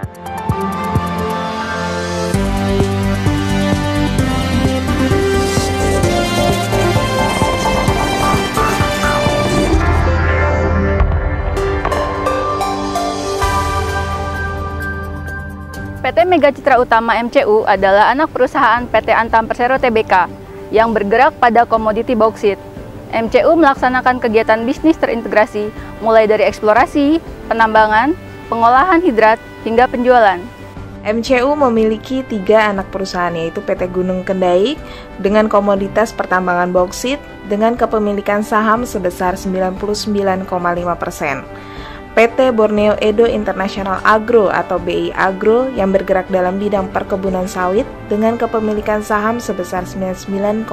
PT Mega Citra Utama MCU adalah anak perusahaan PT Antam Persero Tbk yang bergerak pada komoditi bauksit. MCU melaksanakan kegiatan bisnis terintegrasi mulai dari eksplorasi, penambangan, pengolahan hidrat, hingga penjualan. MCU memiliki 3 anak perusahaan, yaitu PT Gunung Kendaik dengan komoditas pertambangan bauksit dengan kepemilikan saham sebesar 99,5%. PT Borneo Edo International Agro atau BI Agro yang bergerak dalam bidang perkebunan sawit dengan kepemilikan saham sebesar 99,5%.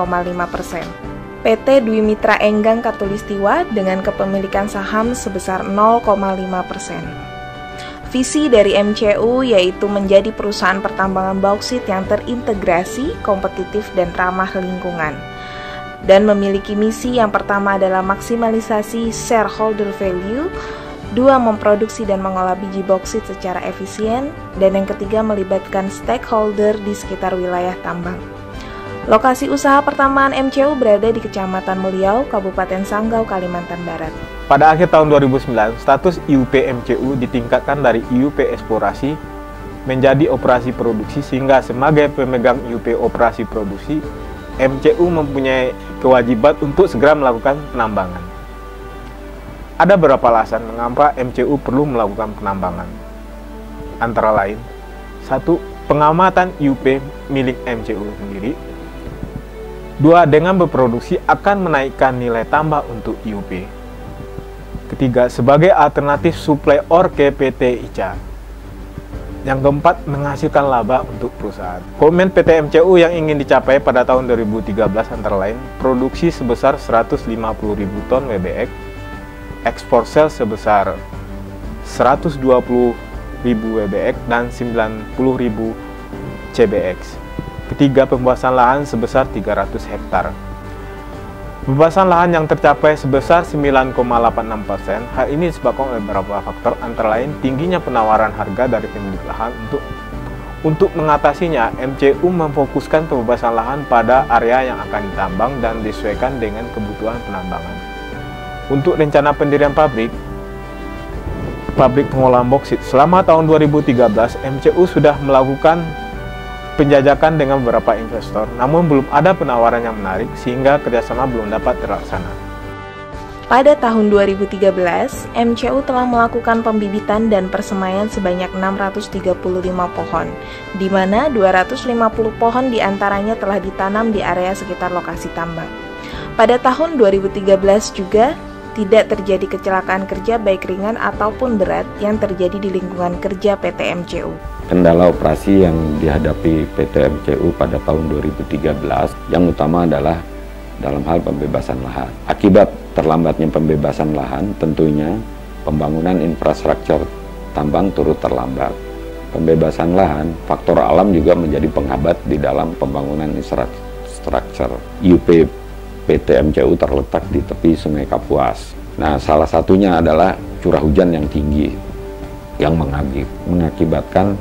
PT Dwi Mitra Enggang Katulistiwa dengan kepemilikan saham sebesar 0,5%. Visi dari MCU yaitu menjadi perusahaan pertambangan bauksit yang terintegrasi, kompetitif, dan ramah lingkungan. Dan memiliki misi yang pertama adalah maksimalisasi shareholder value, 2. Memproduksi dan mengolah biji bauksit secara efisien, dan yang ketiga melibatkan stakeholder di sekitar wilayah tambang. Lokasi usaha pertambangan MCU berada di Kecamatan Mulyau, Kabupaten Sanggau, Kalimantan Barat. Pada akhir tahun 2009, status IUP MCU ditingkatkan dari IUP eksplorasi menjadi operasi produksi, sehingga sebagai pemegang IUP operasi produksi, MCU mempunyai kewajiban untuk segera melakukan penambangan. Ada beberapa alasan mengapa MCU perlu melakukan penambangan. Antara lain, 1. Pengamatan IUP milik MCU sendiri. 2. Dengan berproduksi akan menaikkan nilai tambah untuk IUP. Ketiga, sebagai alternatif suplai ore ke PT ICA. Yang keempat, menghasilkan laba untuk perusahaan. Komitmen PT MCU yang ingin dicapai pada tahun 2013 antara lain, produksi sebesar 150.000 ton WBX, ekspor sel sebesar 120.000 WBX dan 90.000 CBX. Ketiga, pembebasan lahan sebesar 300 hektar. Pembebasan lahan yang tercapai sebesar 9,86%. Hal ini disebabkan oleh beberapa faktor, antara lain tingginya penawaran harga dari pemilik lahan. Untuk mengatasinya, MCU memfokuskan pembebasan lahan pada area yang akan ditambang dan disesuaikan dengan kebutuhan penambangan. Untuk rencana pendirian pabrik pengolahan bauksit, selama tahun 2013, MCU sudah melakukan penjajakan dengan beberapa investor, namun belum ada penawaran yang menarik sehingga kerjasama belum dapat terlaksana. Pada tahun 2013, MCU telah melakukan pembibitan dan persemaian sebanyak 635 pohon, di mana 250 pohon diantaranya telah ditanam di area sekitar lokasi tambang. Pada tahun 2013 juga, tidak terjadi kecelakaan kerja baik ringan ataupun berat yang terjadi di lingkungan kerja PT MCU. Kendala operasi yang dihadapi PT MCU pada tahun 2013 yang utama adalah dalam hal pembebasan lahan. Akibat terlambatnya pembebasan lahan, tentunya pembangunan infrastruktur tambang turut terlambat. Pembebasan lahan, faktor alam juga menjadi penghambat di dalam pembangunan infrastruktur. IUP PT MCU terletak di tepi Sungai Kapuas. Nah, salah satunya adalah curah hujan yang tinggi yang mengakibatkan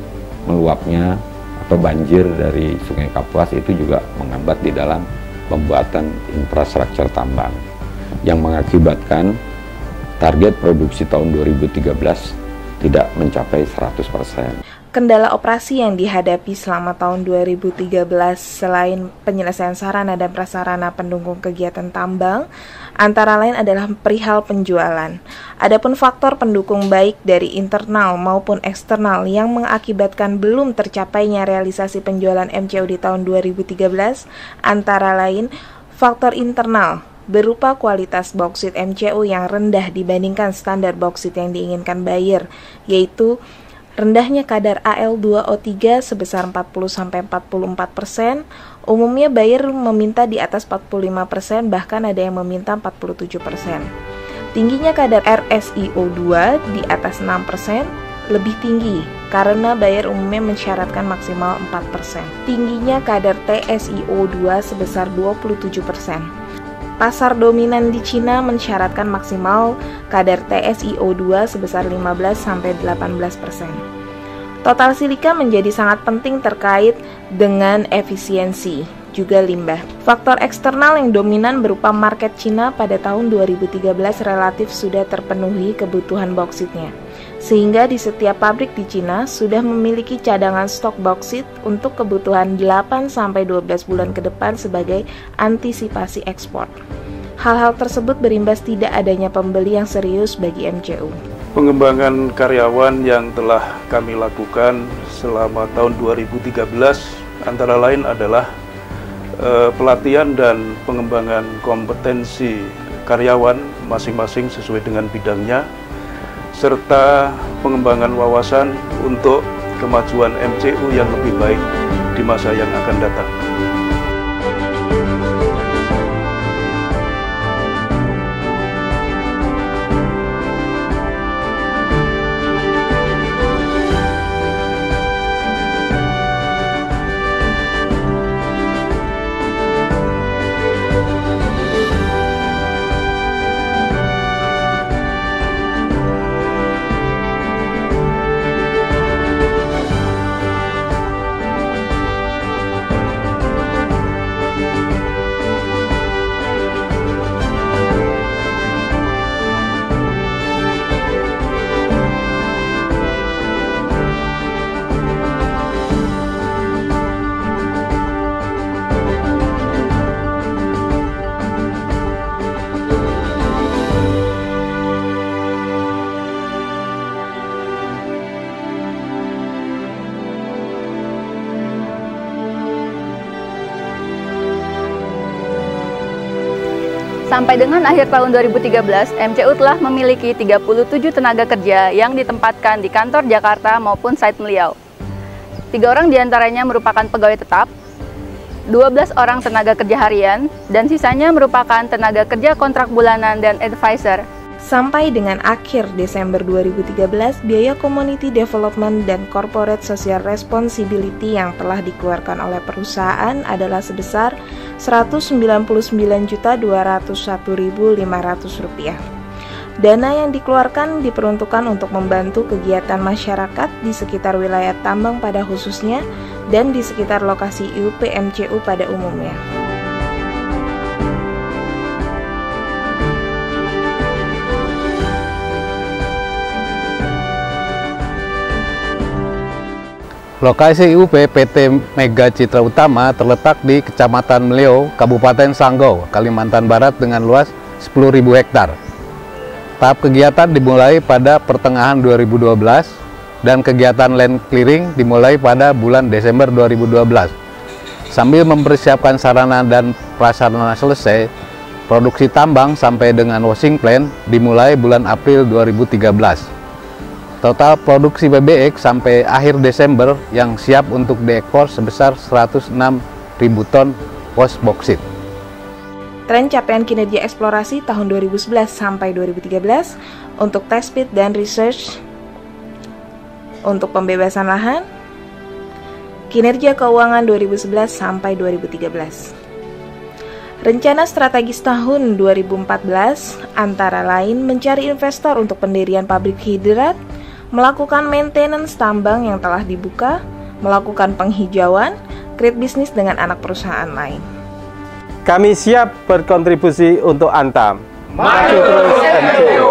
meluapnya atau banjir dari Sungai Kapuas, itu juga menghambat di dalam pembuatan infrastruktur tambang yang mengakibatkan target produksi tahun 2013 tidak mencapai 100%. Kendala operasi yang dihadapi selama tahun 2013 selain penyelesaian sarana dan prasarana pendukung kegiatan tambang, antara lain adalah perihal penjualan. Adapun faktor pendukung baik dari internal maupun eksternal yang mengakibatkan belum tercapainya realisasi penjualan MCU di tahun 2013, antara lain faktor internal berupa kualitas bauksit MCU yang rendah dibandingkan standar bauksit yang diinginkan buyer, yaitu rendahnya kadar Al2O3 sebesar 40-44%, umumnya buyer meminta di atas 45%, bahkan ada yang meminta 47%. Tingginya kadar RSIO2 di atas 6%, lebih tinggi karena buyer umumnya mensyaratkan maksimal 4%. Tingginya kadar TSIO2 sebesar 27%. Pasar dominan di Cina mensyaratkan maksimal kadar TSIO2 sebesar 15-18%. Total silika menjadi sangat penting terkait dengan efisiensi, juga limbah. Faktor eksternal yang dominan berupa market Cina pada tahun 2013 relatif sudah terpenuhi kebutuhan bauksit-nya. Sehingga di setiap pabrik di Cina sudah memiliki cadangan stok bauksit untuk kebutuhan 8-12 bulan ke depan sebagai antisipasi ekspor. Hal-hal tersebut berimbas tidak adanya pembeli yang serius bagi MCU. Pengembangan karyawan yang telah kami lakukan selama tahun 2013 antara lain adalah pelatihan dan pengembangan kompetensi karyawan masing-masing sesuai dengan bidangnya, serta pengembangan wawasan untuk kemajuan MCU yang lebih baik di masa yang akan datang. Sampai dengan akhir tahun 2013, MCU telah memiliki 37 tenaga kerja yang ditempatkan di kantor Jakarta maupun site Meliau. 3 orang diantaranya merupakan pegawai tetap, 12 orang tenaga kerja harian, dan sisanya merupakan tenaga kerja kontrak bulanan dan advisor. Sampai dengan akhir Desember 2013, biaya community development dan corporate social responsibility yang telah dikeluarkan oleh perusahaan adalah sebesar Rp199.201.500. Dana yang dikeluarkan diperuntukkan untuk membantu kegiatan masyarakat di sekitar wilayah tambang pada khususnya dan di sekitar lokasi IUP MCU pada umumnya. Lokasi IUP PT Mega Citra Utama terletak di Kecamatan Meliau, Kabupaten Sanggau, Kalimantan Barat dengan luas 10.000 hektar. Tahap kegiatan dimulai pada pertengahan 2012 dan kegiatan land clearing dimulai pada bulan Desember 2012. Sambil mempersiapkan sarana dan prasarana selesai, produksi tambang sampai dengan washing plant dimulai bulan April 2013. Total produksi PBX sampai akhir Desember yang siap untuk diekspor sebesar 106.000 ton post boksit. Tren capaian kinerja eksplorasi tahun 2011 sampai 2013 untuk test pit dan research untuk pembebasan lahan, kinerja keuangan 2011 sampai 2013. Rencana strategis tahun 2014 antara lain mencari investor untuk pendirian pabrik hidrat, melakukan maintenance tambang yang telah dibuka, melakukan penghijauan, create bisnis dengan anak perusahaan lain. Kami siap berkontribusi untuk Antam. Maju terus MCU!